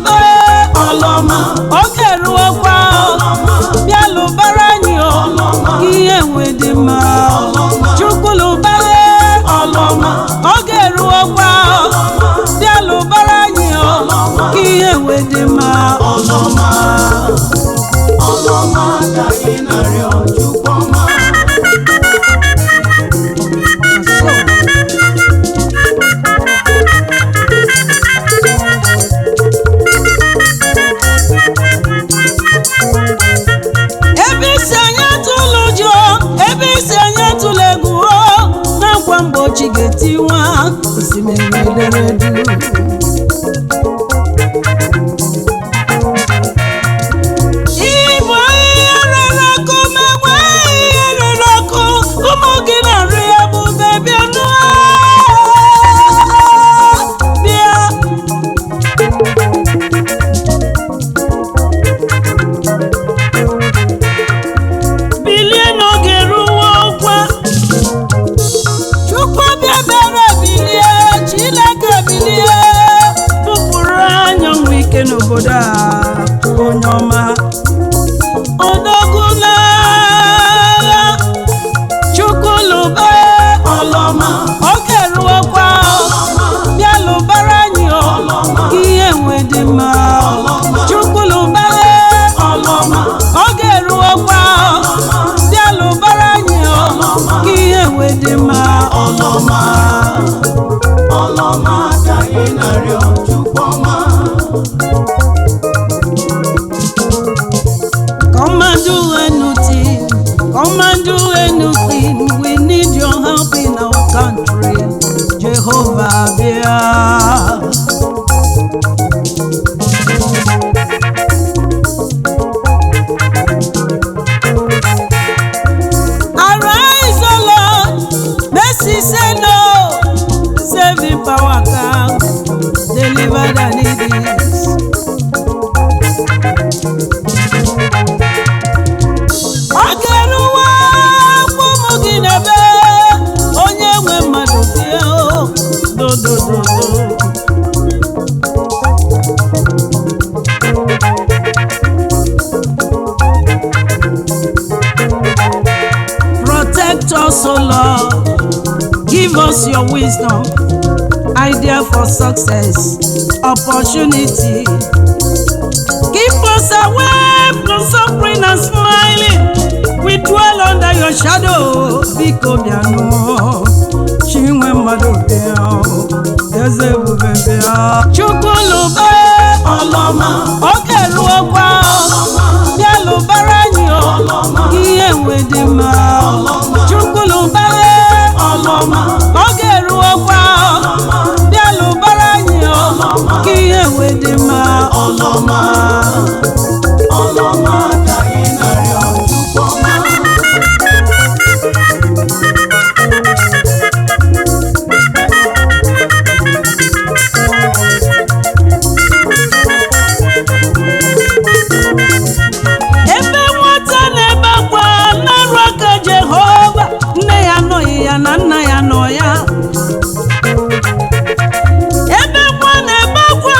Chukwulube ọlọma oge ruokwa bịa lụbara anyị ihe nwe dị mma Chukwulube ọlọma oge ruokwa bịa lụbara anyị ihe nwe dị mma ọlọma ka ị na-arịọ Chukwuma mgbochi ga-etiwa osimiri ederedu Igbo ihe rere ọkụ megbe ihe rere ọkụ ụmụ gị na-arị ya bụ bebi anụ bịa bilie n'oge ruo ọkwa Chineke bilie bụpụrụ anya nwe ike n'obodo a onye ọma odogwu n'agha Chukwulube ọlọma oge ruokwa bịa lụbara anyị ihe nwe dị mma Chukwulube ọlọma oge ruokwa bịa lụbara anyị ihe nwe dị mma ọlọma ka ị na-arịọ Chukwuma Come and do anything, come and do anything. We need your help in our country, Jehovah bịa Arise, O Lord, mercy say no. Saving power come, deliver the needy. Ogeruwa kwumu gị n'ebe onye nwe mmadụ bịa do Protect us, O Lord. Give us your wisdom, idea for success, opportunity. Keep us away from suffering and smiling. We dwell under your shadow. Biko biano, chinwe mmadụ bịa, eze ebube bịa. Chukwulube ọlọma oge ruokwa bịa lụbara anyị ihe nwe dị mma Chukwulube ọlọma oge ruokwa bịa lụbara anyị ihe nwe dị mma ọlọma ka ị na-arịọ Chukwuma ebe nwata na-ebe akwa na-arụ aka Jehova nne ya anọghị ya na nna ya nọ ya ebe nwa na-ebe akwa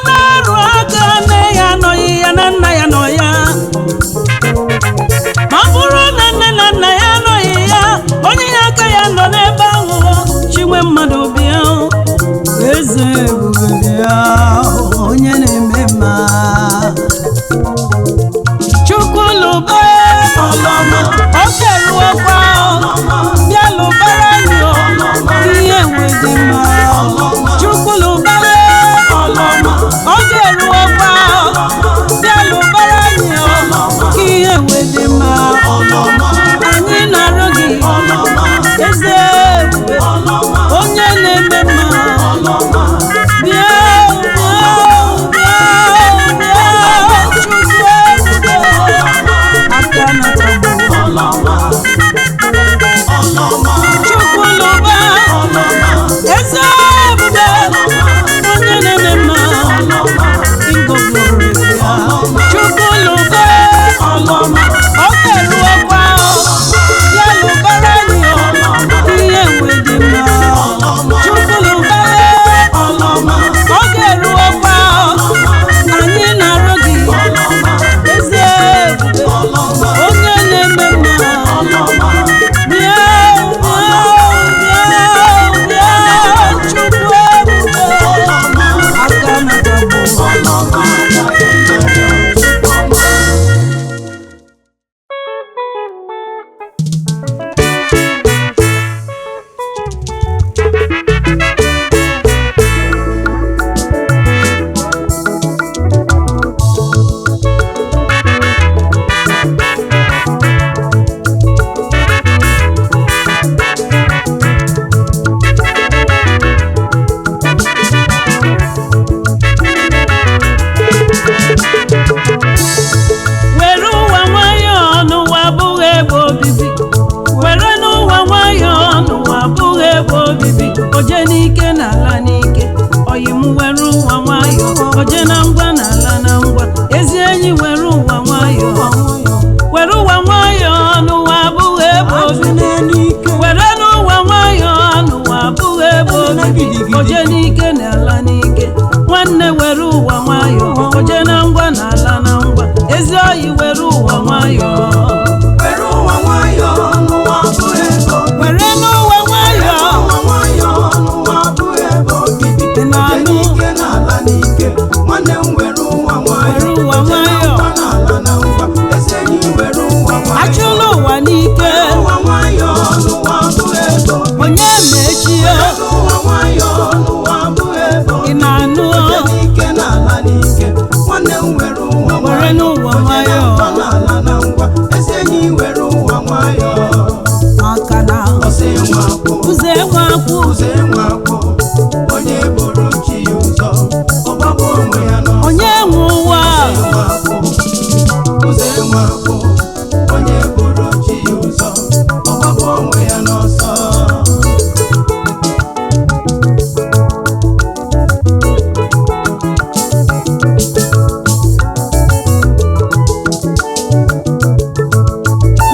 na-arụ aka nne ya anọghị ya na nna ya nọ ya ma ọ bụrụ na nne na nna ya anọghị ya onye ya aka ya nọ n'ebe ahụ chinwe mmadụ bịa eze ebube bịa onye na-eme mma Chukwulube ọlọma oge ruokwa bịa lụbara anyị ihe nwe dị mma Chukwulube ọlọma oge ruokwa bịa lụbara anyị ihe nwe dị mma anyị na-arịọ gị eze ebube onye na-eme mma bịa nwanne were ụwa nwayọ oje na ngwa na ala na ngwa ezi oyi were ụwa nwayọ were ụwa nwayọ n'ụwa bụ ego were n'ụwa nwayọ n'ụwa bụ ego bibi n'ike na ala n'ike nwanne m were ụwa nwayọ n'ala na ngwa ezi enyi were ụwa nwayọ achụla ụwa n'ike ụwa nwayọ n'ụwa bụ ego onye mechie ụwa nwayọ n'ụwa bụ ego ị na-anụ n'ike na ala n'ike nwanne m were ụwa were n'ụwa nwayọ n'ala na ngwa ezi enyi were ụwa nwayọ maka na ọsị nwa akwụ ụzọ enwe akwụ ụzọ enwe akwụ onye buru chi ya ụzọ ọgbagbu onwe ya n'ọsọ onye nwe ụwa ụzọ enwe akwụ onye buru chi ya ụzọ ọgbagbu onwe ya n'ọsọ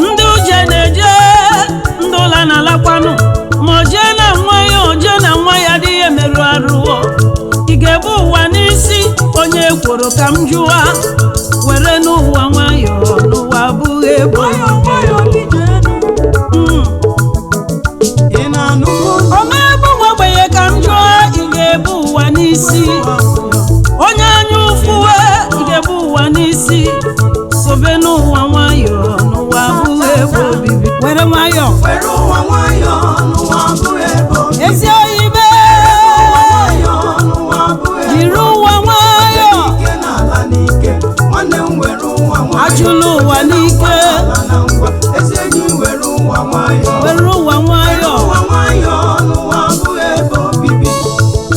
ndị uje na-eje ndị ụla na-alakwanụ ma o jee na nwa ya oje na nwa ya dị ya emerụ arụọ ị ga-ebu ụwa n'isi onye kwuru ka m jụwa were n'ụwa nwayọ n'ụwa abụghị ebo ị na-anụ ọma ebu nwa ogbenye ka m jụọ ị ga-ebu ụwa n'isi onye anya ụfụwe ị ga-ebu ụwa n'isi sobe n'ụwa nwayọ n'ụwa abụghị ebe obibi were nwayọ were ụwa nwayọ n'ụwa bụ ego ezi oyibe n'ụwa bụ ego jiri ụwa nwayọ ike na ala n'ike nwanne m were ụwa nwayọ achụla ụwa n'ike ala na ngwa ezi enyi were ụwa nwayọ were ụwa nwayọ ụwa nwayọ n'ụwa bụ ebe obibi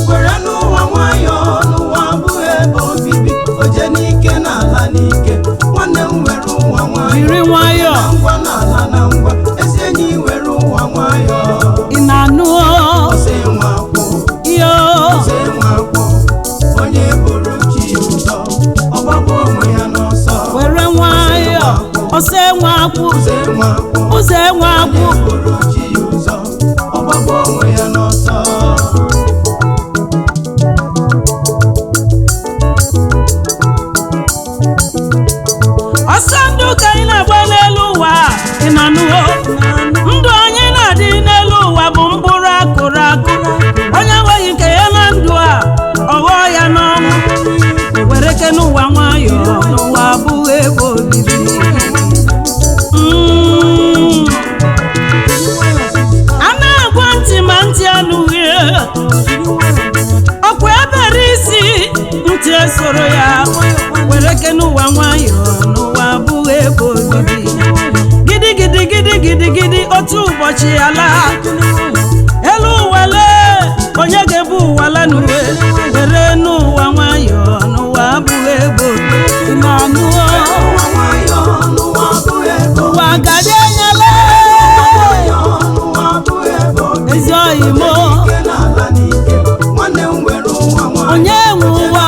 were n'ụwa nwayọ n'ụwa bụ ebe obibi oje n'ike na ala n'ike nwanne m were ụwa nwayọ jiri nwayọ na ngwa na ala na ngwa ezi enyi were ụwa nwayọ ị na-anụ ọsị nwa akwụ iyo ọsị nwa akwụ onye buru chi ya ụzọ ọgbagbu onwe ya n'ọsọ were nwayọ ọsọ enwe akwụ ọsị nwa akwụ ụzọ enwe akwụ buru chi ya ụzọ ọgbagbu onwe ya n'ọsọ ọsọ ndụ ka anyị na-agba n'elu ụwa ị na-anụwo ndụ anyị na-adị n'elu ụwa bụ mkpụrụ akụrụ akụ onye nweghị nke ya na ndụ a ọghọ ya n'ọnwụ were ke n'ụwa nwayọ n'ụwa abụghị ebe obibi a na-agwa ntị ma ntị anụghị ọkwa ebere isi ntị esoro ya were ke n'ụwa nwayọ n'ụwa abụghị ebe obibi gidi gidi gidi gidi gidi otu ụbọchị ala elu ụwa lee onye ga-ebu ụwa la n'uwe were n'ụwa nwayọ n'ụwa abụghị ebe obibi na-anụ ụwa nwayọ n'ụwa bụ ebe ụwa gadi enyela n'ụwa bụ ebe obibi ezi oyimo ike na ala n'ike nwanne m were ụwa nwayọ onye nwe ụwa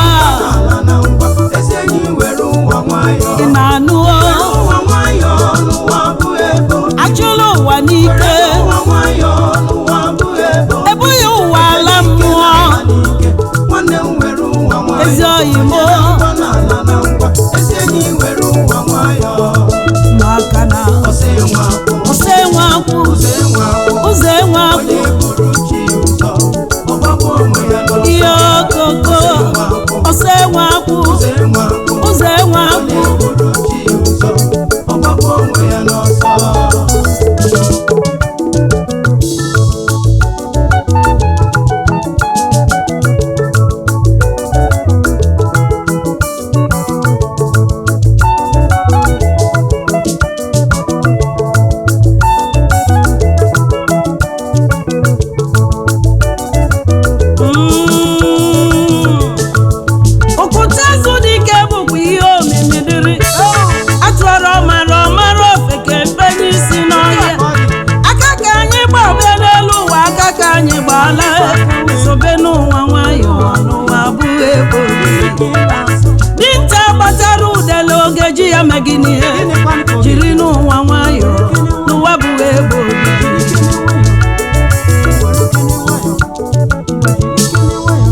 ala na ngwa ezi enyi were ụwa nwayọ ị na-anụ ụwa nwayọ n'ụwa bụ ebe obibi achụla ụwa n'ike ụwa nwayọ n'ụwa bụ ebe obibi ebughị ụwa ala mmụọ ala n'ike nwanne m were ụwa nwayọ ezi oyimo ngwa na ala na ngwa ezi enyi were ụwa nwayọ maka na ọsị nwa akwụ ọsọ enwe akwụ ụzọ enwe akwụ ụzọ enwe akwụ onye buru chi ya ụzọ ọgbagbu onwe ya n'ọsọ ihe okoko ọsọ enwe akwụ ụzọ enwe akwụ ụzọ enwe akwụ onye buru chi ya ụzọ ọgbagbu onwe ya n'ọsọ okwute azụ dị ike bụkwa ihe omimi dịrị atụọrọ mara ọmara ofeke mfe n'isi n'ọhịa aka ka anyị gbaa n'elu ụwa aka ka anyị gbaala sobe n'ụwa nwayọ n'ụwa abụghị ebe obibi dinta gbatara udele oge ji ya megide ihe jiri n'ụwa nwayọ n'ụwa abụghị ebe obibi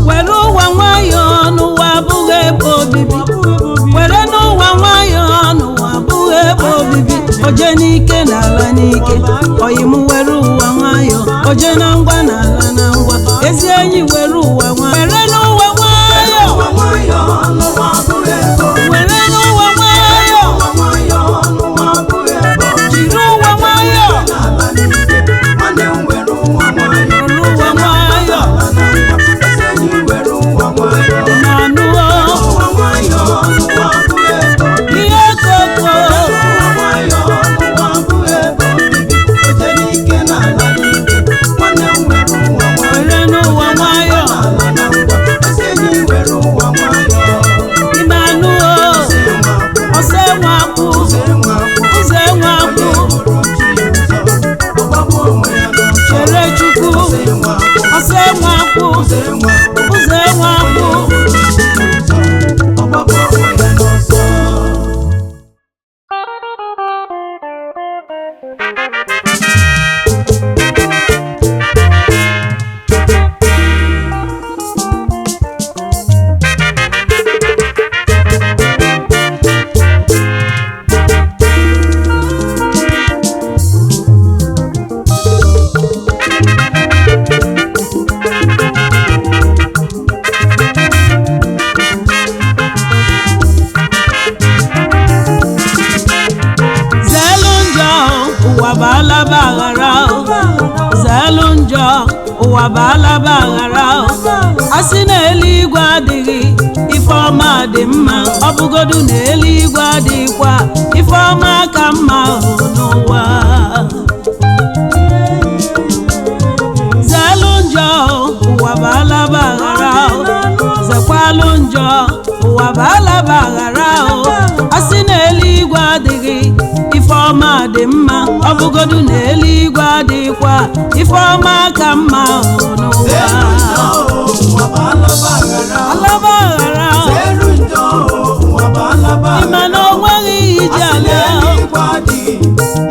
were ụwa nwayọ n'ụwa alaba aghara zelu njọ ụwa bụ alaba aghara asị na eluigwe adịghị ife ọma dị mma ọ bụgodu na eluigwe adịghịkwa ife ọma ka mma n'ụwa zelu njọ ụwa bụ alaba aghara zekwalụ njọ ụwa bụ alaba aghara asị na eluigwe adịghị ife ọma dị mma ọ bụgodu na eluigwe adịghịkwa ife ọma ka mma n'ụwa alaba aghara ịma na o nweghị iji ala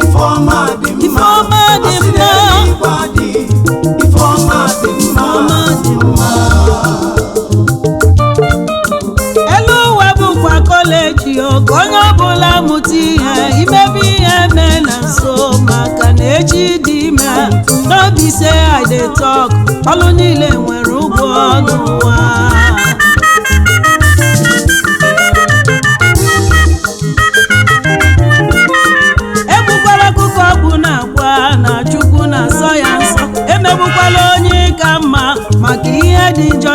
ife ọma dị mma elu ụwa bụkwa kọleji ka onye ọbụla mụta ihe imebe ihe mee na nso maka na echi dị ime n'obi se I dey talk ọlụ niile nwere ụgwọ n'ụwa egbukwala akụkọ ọgwụ na-agwa na Chukwu na-asọ ya nsọ emegbukwala onye ka mma maka ihe dị njọ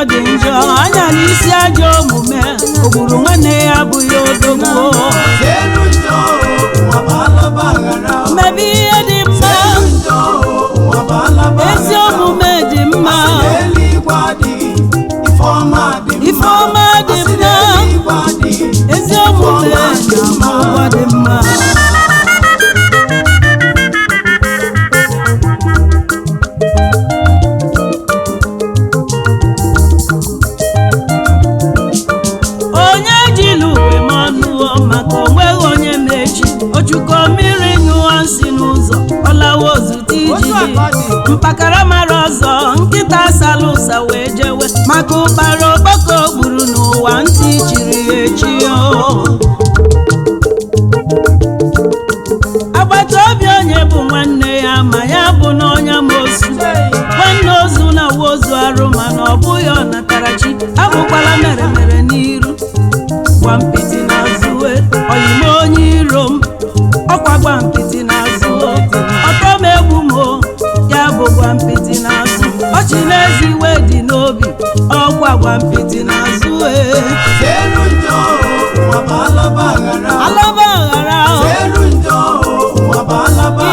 anya n'isi ajọ omume ogburu nwanne ya abụghị odogwu mebe ihe dị mma ezi omume dị mma ife ọma dị mma ezi omume na ụwa dị mma ojuko mmiri nyụọ nsị n'ụzọ ọlawa ozute ijiji mpakara mara ọzọ nkịta salusa wee jewe maka ụkpara okpoko gburu n'ụwa ntị chiri ya echi agbata obi onye bụ nwanne ya ma ya bụ n'ọnya mosu nwanne ozu na wozu arụ mana ọ bụghị ọnatarachi abụkwala mere mere n'iru gwa mpịtị n'azụ oyime onye iro m ọkwa gwa mpịtị n'azụ ọtọ m egbu m ya bụ gwa mpịtị n'azụ ọchị n'ezi iwe dị n'obi ọkwa gwa mpịtị n'azụ alaba aghara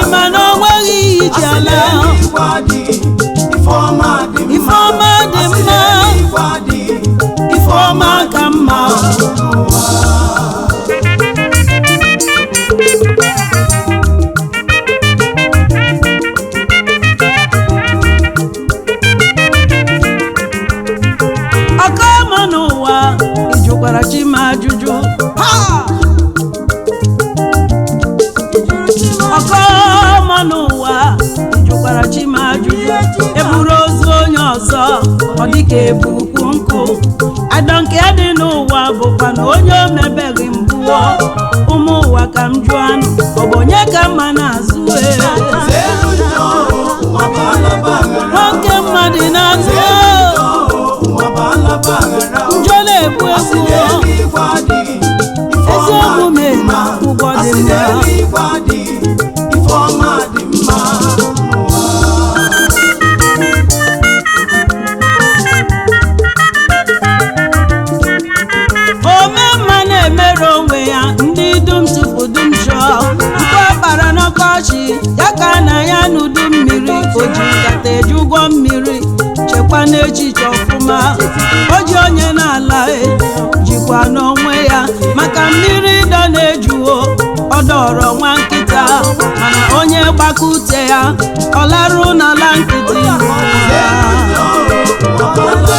ịma na o nweghị iji ala ife ọma dị mma ife ọma ka mma ọkọma n'ụwa ịjụkwara chi m ajụjụ ọkọma n'ụwa ịjụkwara chi m ajụjụ eburu ozu onye ọzọ ọ dịka ebukwu nkụ adọ nke dị n'ụwa bụkwa na onye o mebeghị mbụ ụmụ ụwa ka m jụọ anụ ọ bụ onye ka mma na-azụ nwoke mmadụ na-azụ njọ na-egbu egbu ezi omume na ụgwọ dị mma ome mma na-emere onwe ya ndị dum tupu dum chọọ nke ọkpara n'ọkọchị ya ka na ya n'udu mmiri o ji nkata eji ụgwọ mmiri chekwa n'echiche ọfụma o ji onye n'ala jikwa n'onwe ya maka mmiri ịdọ na-ejuo ọ dọrọ nwa nkịta mana onye gbakute ya ọ larụ n'ala nkịtị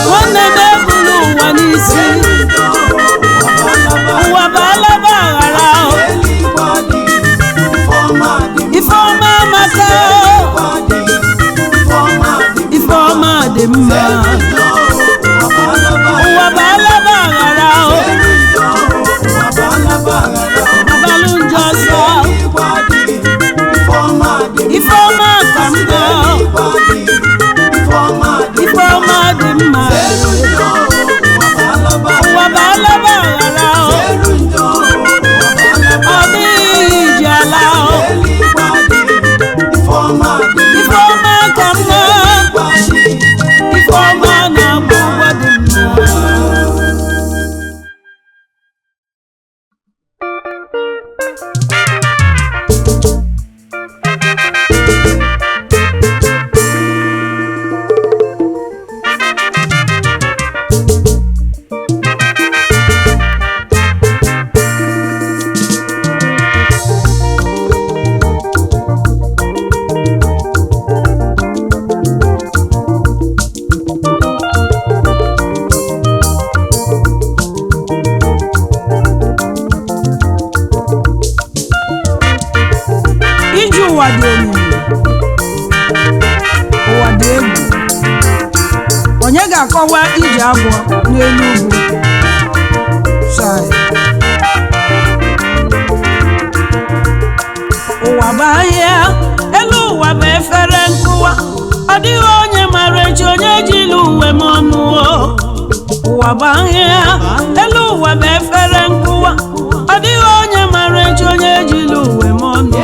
nwanne m ebulu ụwa n'isi ụwa bụ alaba aghara ife ọma maka ife ọma dị mma ụwa bụ alaba aghara abalụ njọ ọsọ ife ọma ka mma ife ọma dị mma ụwa agwọ n'elu ugwu Chai. Ụwa bụ ahịa, elu ụwa bụ efere nkụwa, ọ dịghị onye mara echi onye jiri uwe m ọnụ. Ụwa bụ ahịa, elu ụwa bụ efere nkụwa, ọ dịghị onye mara echi onye jiri uwe m ọnụ.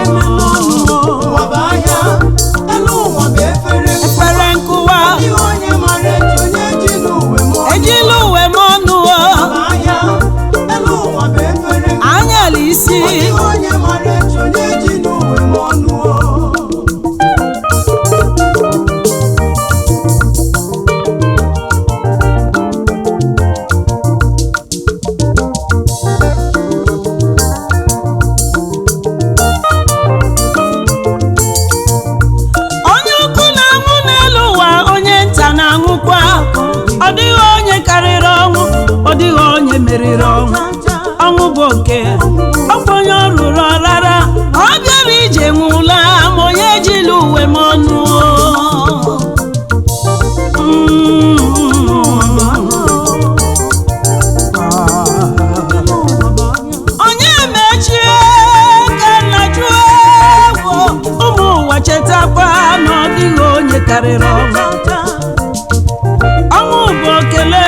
Efere nkụwa, ejila uwe m ọnụ. Anyala isi, ọ dịghị onye karịrị ọnwụ, ọ dịghị onye meriri ọnwụ. Ọnwụ bụ oke, ọkwa onye ọ rụrụ ọrara, ọ bịara ije nwụla ma onye ejila uwe m ọnụ. Onye mechie ka nna jụọ egwu, ụmụ ụwa chetakwa na ọ dịghị onye karịrị ọnwụ. Ọnwụ bụ okele,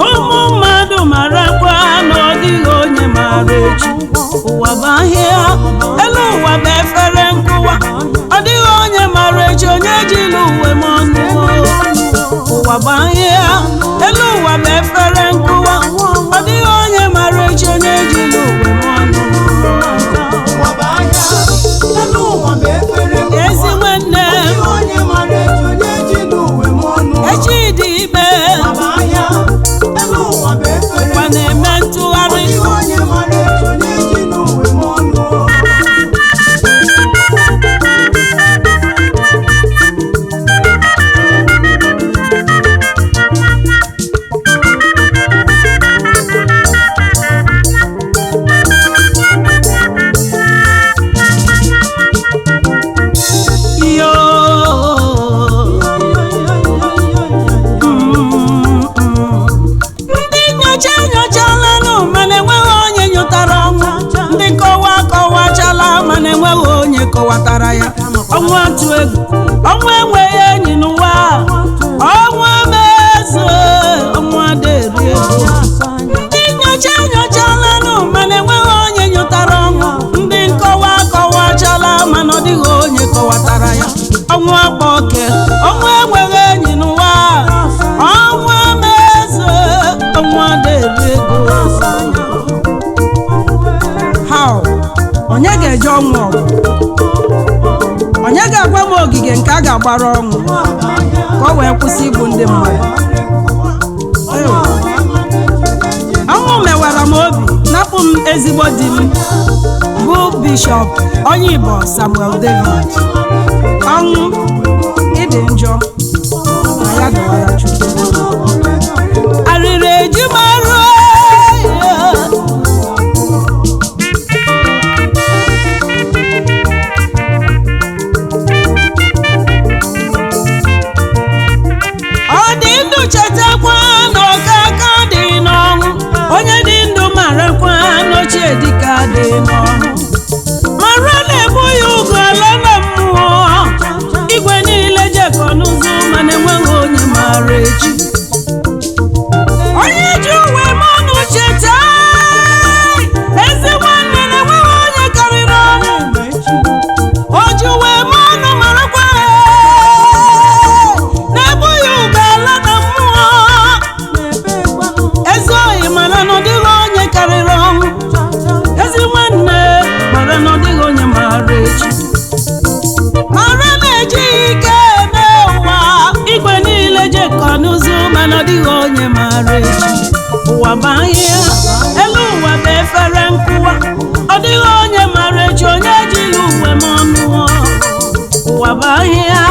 ụmụ mmadụ marakwa na ọ dịghị onye mara echi. Ụwa bụ ahịa, elu ụwa bụ efere nkụwa, ọ dịghị onye mara echi onye jiri uwe m ọnụ. Ụwa bụ ahịa, elu ụwa bụ efere nkụwa, ọ dịghị onye mara echi onye jiri uwe m ọnụ. Ezi nwanne, echi dị ime, ụwa na-eme ntụgharị. Kọwatara ya ọnwụ atụ egwu, ọnwụ enweghị enyi n'ụwa, ọnwụ amaeze, ọnwụ adịrị ego. Ndị nyochala nụ mana enweghị onye nyụtara ọnwụ, ndị nkọwa akọwachala mana ọ dịghị onye kọwatara ya. Ọnwụ akpa oke, ọnwụ enweghị enyi n'ụwa, ọnwụ amaeze, ọnwụ adịrị ego. Onye ga-eje ọnwụ ọgụ? Onye ga-agwa m ogige nke a ga-agbara ọnwụ ka o wee kwụsị igbu ndị mmadụ? Ọnwụ mewara m obi, napụ m ezigbo di m bụ Bishọp Onyeigbo Samuel David. Ọnwụ, ịdị njọ, na ya dọwara Chukwu. Arịrị eji marụ chetakwa na ọkaka dị n'ọnwụ, onye dị ndụ marakwa n'ochie dịka dị n'ọnwụ. Mara na-ebu ya ụgọ ala na mmụọ, igwe niile jekọ n'ụzọ mana enweghị onye mara echi. Onye ji uwe mmanụ cheta, ezi nwanne na enweghị onye karịrị ọnwụ. O ji uwe mmanụ marakwa na-ebu ya ụgọ ala na ezi oyi mara na ọ dịghị onye karịrị ọnwụ. Ezi nwanne mara na ọ dịghị onye mara echi. Mara na-ejighị ike eme ụwa, igwe niile jekọ n'ụzọ mana ọ dịghị onye mara echi. Ụwa bụ ahịa, elu ụwa bụ efere nkụwa, ọ dịghị onye mara echi onye jiri uwe m ọnụ. Ụwa bụ ahịa,